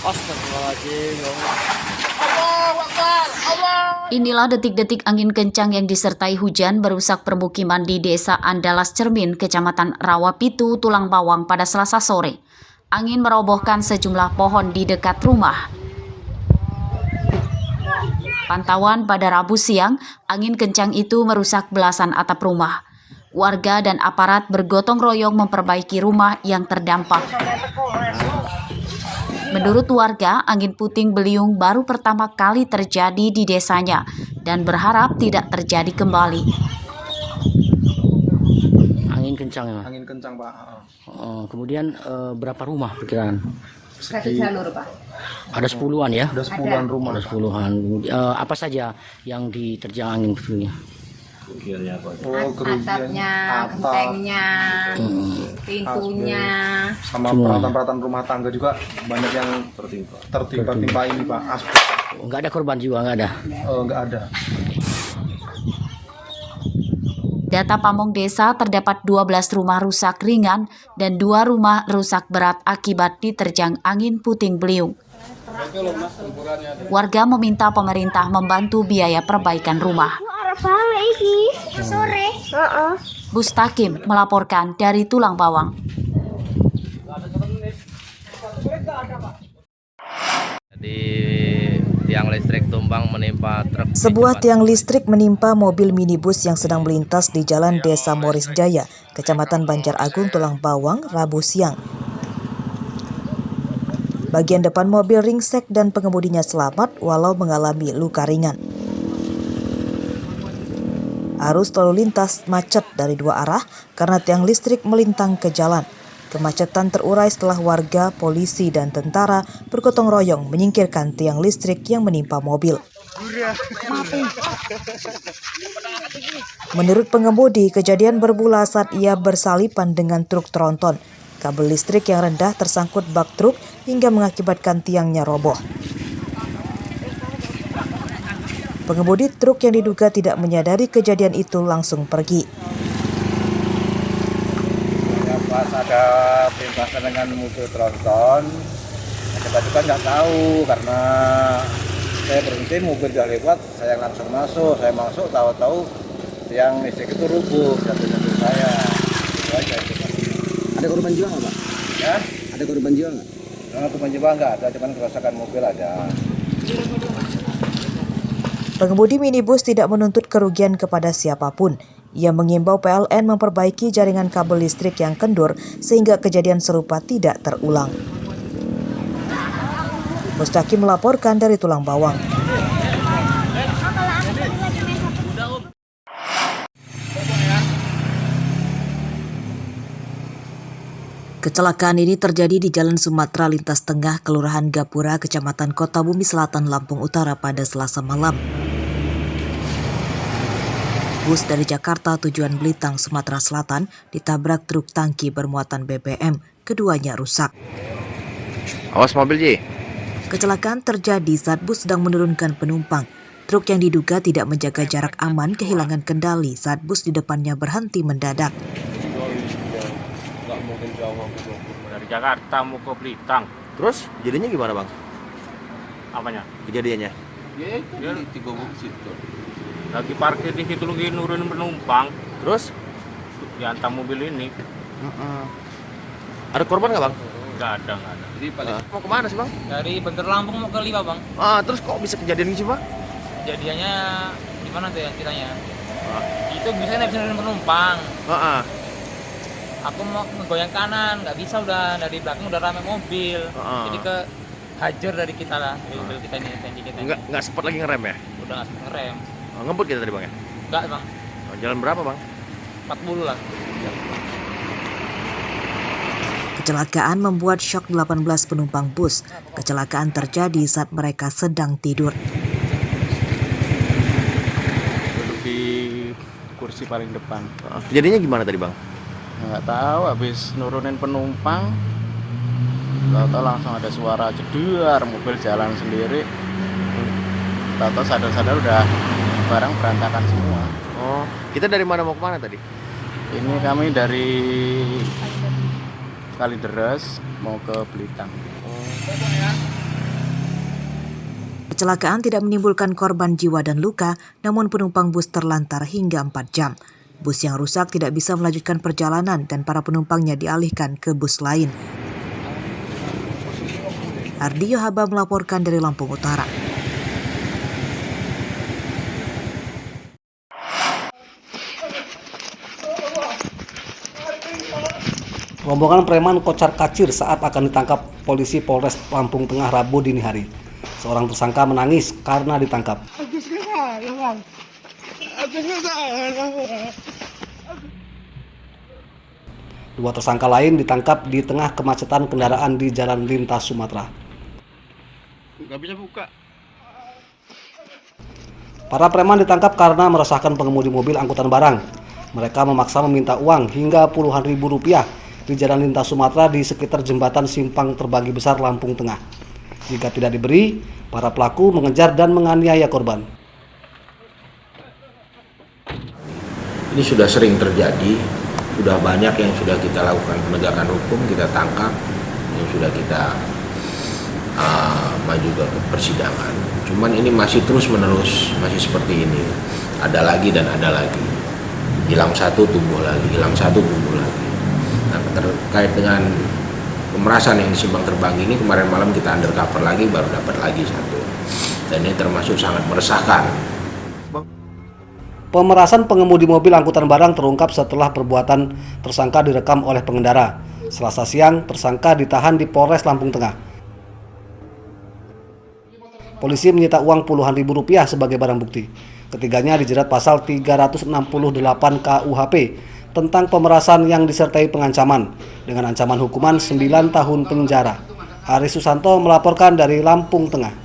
Astagfirullahaladzim. Inilah detik-detik angin kencang yang disertai hujan merusak permukiman di Desa Andalas Cermin, Kecamatan Rawapitu, Tulang Bawang pada Selasa sore. Angin merobohkan sejumlah pohon di dekat rumah. Pantauan pada Rabu siang, angin kencang itu merusak belasan atap rumah. Warga dan aparat bergotong royong memperbaiki rumah yang terdampak. Menurut warga, angin puting beliung baru pertama kali terjadi di desanya dan berharap tidak terjadi kembali. Angin kencang ya? Angin kencang, Pak. Kemudian berapa rumah perkiraan? Pak. Ada 10-an ya? Ada 10-an rumah. Ada 10-an. Apa saja yang diterjang angin sebetulnya? Atapnya, gentengnya, pintunya. Sama peralatan-peralatan rumah tangga juga banyak yang tertimpa ini, Pak. Enggak ada korban jiwa, enggak ada? Enggak ada. Data Pamong Desa terdapat 12 rumah rusak ringan dan 2 rumah rusak berat akibat diterjang angin puting beliung. Warga meminta pemerintah membantu biaya perbaikan rumah. Bustakim melaporkan dari Tulang Bawang. Tiang listrik tumbang menimpa truk. Sebuah tiang listrik menimpa mobil minibus yang sedang melintas di Jalan Desa Moris Jaya, Kecamatan Banjar Agung, Tulang Bawang, Rabu siang. Bagian depan mobil ringsek dan pengemudinya selamat walau mengalami luka ringan. Arus lalu lintas macet dari 2 arah karena tiang listrik melintang ke jalan. Kemacetan terurai setelah warga, polisi, dan tentara bergotong royong menyingkirkan tiang listrik yang menimpa mobil. Menurut pengemudi, kejadian bermula saat ia bersalipan dengan truk tronton. Kabel listrik yang rendah tersangkut bak truk hingga mengakibatkan tiangnya roboh. Pengemudi truk yang diduga tidak menyadari kejadian itu langsung pergi. Pas ada perlintasan dengan mobil tronton, kita juga nggak tahu karena saya berhenti, mobil udah lewat, saya langsung masuk. Saya masuk, tahu-tahu tiang listrik itu rubuh jatuh mobil saya. Itu aja itu. Ada korban jiwa nggak, Pak? Ya? Ada korban jiwa nggak? Korban jiwa nggak ada, cuma kerusakan mobil ada. Pengemudi minibus tidak menuntut kerugian kepada siapapun. Ia mengimbau PLN memperbaiki jaringan kabel listrik yang kendur sehingga kejadian serupa tidak terulang. Mustaqim melaporkan dari Tulang Bawang. Kecelakaan ini terjadi di Jalan Sumatera Lintas Tengah, Kelurahan Gapura, Kecamatan Kota Bumi Selatan, Lampung Utara pada Selasa malam. Bus dari Jakarta tujuan Belitang, Sumatera Selatan ditabrak truk tangki bermuatan BBM. Keduanya rusak. Awas mobil, Ji. Kecelakaan terjadi saat bus sedang menurunkan penumpang. Truk yang diduga tidak menjaga jarak aman kehilangan kendali saat bus di depannya berhenti mendadak. Dari Jakarta mau ke Belitang. Terus jadinya gimana, Bang? Apanya? Kejadiannya? Ya tiga situ. Lagi parkir di situ lagi nurunin penumpang. Terus dihantam mobil ini. Ada korban nggak, Bang? Nggak ada. Jadi mau kemana sih, Bang? Dari Bantar Lampung mau ke Lima, Bang. Terus kok bisa kejadian gitu, Bang? Kejadiannya gimana tuh ya ceritanya? Itu bisa nurunin penumpang. Aku mau ngegoyang kanan, nggak bisa, udah dari belakang udah rame mobil. Jadi ke hajar dari kita lah, mobil kita ini, tanki kita. Nggak sempat lagi ngerem ya? Udah nggak sempat ngerem. Ngebut kita tadi, Bang ya? Nggak, Bang. Jalan berapa, Bang? 40 lah. Kecelakaan membuat syok 18 penumpang bus. Kecelakaan terjadi saat mereka sedang tidur. Duduk di kursi paling depan. Kejadiannya gimana tadi, Bang? Nggak tahu, habis nurunin penumpang, tahu-tahu langsung ada suara jedar, mobil jalan sendiri. Tahu-tahu sadar-sadar udah barang berantakan semua. Kita dari mana mau kemana tadi? Ini kami dari Kalideres mau ke Belitang. Kecelakaan tidak menimbulkan korban jiwa dan luka, namun penumpang bus terlantar hingga 4 jam. Bus yang rusak tidak bisa melanjutkan perjalanan dan para penumpangnya dialihkan ke bus lain. Ardi Yohaba melaporkan dari Lampung Utara. Rombongan preman kocar-kacir saat akan ditangkap polisi Polres Lampung Tengah Rabu dini hari. Seorang tersangka menangis karena ditangkap. Dua tersangka lain ditangkap di tengah kemacetan kendaraan di jalan lintas Sumatera. Nggak bisa buka. Para preman ditangkap karena meresahkan pengemudi mobil angkutan barang. Mereka memaksa meminta uang hingga puluhan ribu rupiah di jalan lintas Sumatera di sekitar jembatan Simpang Terbagi Besar Lampung Tengah. Jika tidak diberi, para pelaku mengejar dan menganiaya korban. Ini sudah sering terjadi, sudah banyak yang sudah kita lakukan penegakan hukum, kita tangkap, yang sudah kita maju ke persidangan. Cuman ini masih terus menerus, masih seperti ini. Ada lagi dan ada lagi. Hilang satu tumbuh lagi, hilang satu tumbuh lagi. Nah, terkait dengan pemerasan yang di Simpang Terbagi ini, kemarin malam kita undercover lagi, baru dapat lagi satu. Dan ini termasuk sangat meresahkan. Pemerasan pengemudi mobil angkutan barang terungkap setelah perbuatan tersangka direkam oleh pengendara. Selasa siang, tersangka ditahan di Polres Lampung Tengah. Polisi menyita uang puluhan ribu rupiah sebagai barang bukti. Ketiganya dijerat pasal 368 KUHP tentang pemerasan yang disertai pengancaman dengan ancaman hukuman 9 tahun penjara. Aris Susanto melaporkan dari Lampung Tengah.